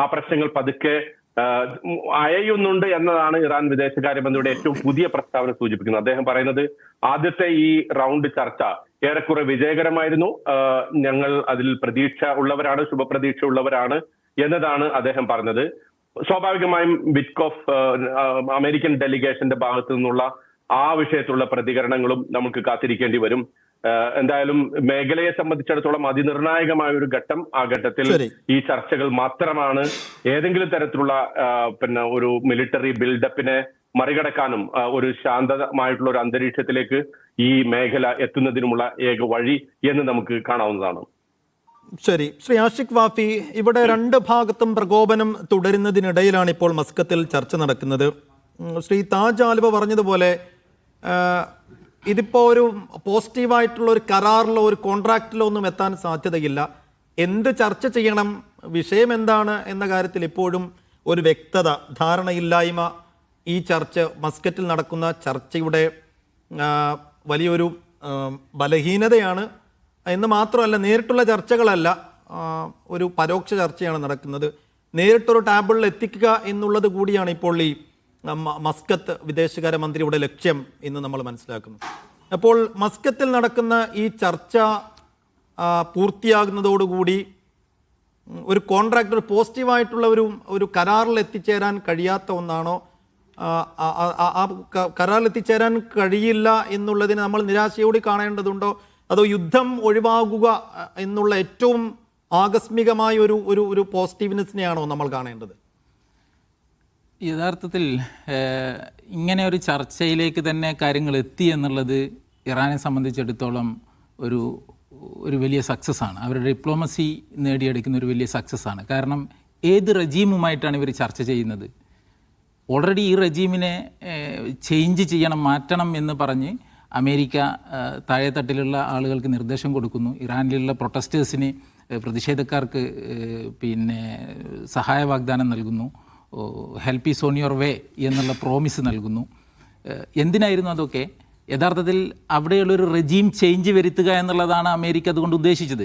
ആ പ്രശ്നങ്ങൾ പതുക്കെ അയയുന്നുണ്ട് എന്നതാണ് ഇറാൻ വിദേശകാര്യമന്ത്രിയുടെ ഏറ്റവും പുതിയ പ്രസ്താവന സൂചിപ്പിക്കുന്നത്. അദ്ദേഹം പറയുന്നത് ആദ്യത്തെ ഈ റൗണ്ട് ചർച്ച ഏറെക്കുറെ വിജയകരമായിരുന്നു, ഞങ്ങൾ അതിൽ പ്രതീക്ഷ ഉള്ളവരാണ്, ശുഭപ്രതീക്ഷ ഉള്ളവരാണ് എന്നതാണ് അദ്ദേഹം പറഞ്ഞത്. സ്വാഭാവികമായും വിറ്റ്കോഫ് അമേരിക്കൻ ഡെലിഗേഷന്റെ ഭാഗത്തു നിന്നുള്ള ആ വിഷയത്തിലുള്ള പ്രതികരണങ്ങളും നമുക്ക് കാത്തിരിക്കേണ്ടി വരും. എന്തായാലും മേഖലയെ സംബന്ധിച്ചിടത്തോളം അതിനിർണായകമായ ഒരു ഘട്ടം. ആ ഘട്ടത്തിൽ ഈ ചർച്ചകൾ മാത്രമാണ് ഏതെങ്കിലും തരത്തിലുള്ള ഒരു മിലിറ്ററി ബിൽഡപ്പിനെ മറികടക്കാനും ഒരു ശാന്തമായിട്ടുള്ള ഒരു അന്തരീക്ഷത്തിലേക്ക് ഈ മേഖല എത്തുന്നതിനുമുള്ള ഏക വഴി എന്ന് നമുക്ക് കാണാവുന്നതാണ്. ശരി, ശ്രീ ആഷിഖ് വാഫി, ഇവിടെ രണ്ട് ഭാഗത്തും പ്രകോപനം തുടരുന്നതിനിടയിലാണ് ഇപ്പോൾ മസ്കത്തിൽ ചർച്ച നടക്കുന്നത്. ശ്രീ താജ് ആലുവ പറഞ്ഞതുപോലെ ഇതിപ്പോൾ ഒരു പോസിറ്റീവായിട്ടുള്ള ഒരു കരാറിലോ ഒരു കോൺട്രാക്റ്റിലോ ഒന്നും എത്താൻ സാധ്യതയില്ല. എന്ത് ചർച്ച ചെയ്യണം, വിഷയം എന്താണ് എന്ന കാര്യത്തിൽ ഇപ്പോഴും ഒരു വ്യക്തത, ധാരണയില്ലായ്മ ഈ മസ്കറ്റിൽ നടക്കുന്ന ചർച്ചയുടെ വലിയൊരു ബലഹീനതയാണ് എന്ന് മാത്രമല്ല, നേരിട്ടുള്ള ചർച്ചകളല്ല, ഒരു പരോക്ഷ ചർച്ചയാണ് നടക്കുന്നത്. നേരിട്ടൊരു ടേബിളിൽ എത്തിക്കുക എന്നുള്ളത് കൂടിയാണ് ഇപ്പോൾ ഈ മസ്കത്ത് വിദേശകാര്യമന്ത്രിയുടെ ലക്ഷ്യം എന്ന് നമ്മൾ മനസ്സിലാക്കുന്നു. അപ്പോൾ മസ്കത്തിൽ നടക്കുന്ന ഈ ചർച്ച പൂർത്തിയാകുന്നതോടുകൂടി ഒരു കോൺട്രാക്ട്, ഒരു പോസിറ്റീവായിട്ടുള്ള ഒരു കരാറിൽ എത്തിച്ചേരാൻ കഴിയാത്ത ഒന്നാണോ? ആ കരാറിൽ എത്തിച്ചേരാൻ കഴിയില്ല എന്നുള്ളതിന് നമ്മൾ നിരാശയോടെ കാണേണ്ടതുണ്ടോ? അതോ യുദ്ധം ഒഴിവാക്കുക എന്നുള്ള ഏറ്റവും ആകസ്മികമായ ഒരു പോസിറ്റീവ്നെസ്സിനെയാണോ നമ്മൾ കാണേണ്ടത്? യഥാർത്ഥത്തിൽ ഇങ്ങനെ ഒരു ചർച്ചയിലേക്ക് തന്നെ കാര്യങ്ങൾ എത്തി എന്നുള്ളത് ഇറാനെ സംബന്ധിച്ചിടത്തോളം ഒരു വലിയ സക്സസ് ആണ്. അവരുടെ ഡിപ്ലോമസി നേടിയെടുക്കുന്ന ഒരു വലിയ സക്സസ് ആണ്. കാരണം ഏത് റെജീമുമായിട്ടാണ് ഇവർ ചർച്ച ചെയ്യുന്നത്? ഓൾറെഡി ഈ റെജീമിനെ ചേഞ്ച് ചെയ്യണം, മാറ്റണം എന്ന് പറഞ്ഞ് അമേരിക്ക താഴെത്തട്ടിലുള്ള ആളുകൾക്ക് നിർദ്ദേശം കൊടുക്കുന്നു. ഇറാനിലുള്ള പ്രൊട്ടസ്റ്റേഴ്സിന്, പ്രതിഷേധക്കാർക്ക് സഹായ വാഗ്ദാനം നൽകുന്നു. Help is on your way എന്നുള്ള പ്രോമിസ് നൽകുന്നു. എന്തിനായിരുന്നു അതൊക്കെ? യഥാർത്ഥത്തിൽ അവിടെയുള്ളൊരു റെജീം ചേഞ്ച് വരുത്തുക എന്നുള്ളതാണ് അമേരിക്ക അതുകൊണ്ട് ഉദ്ദേശിച്ചത്.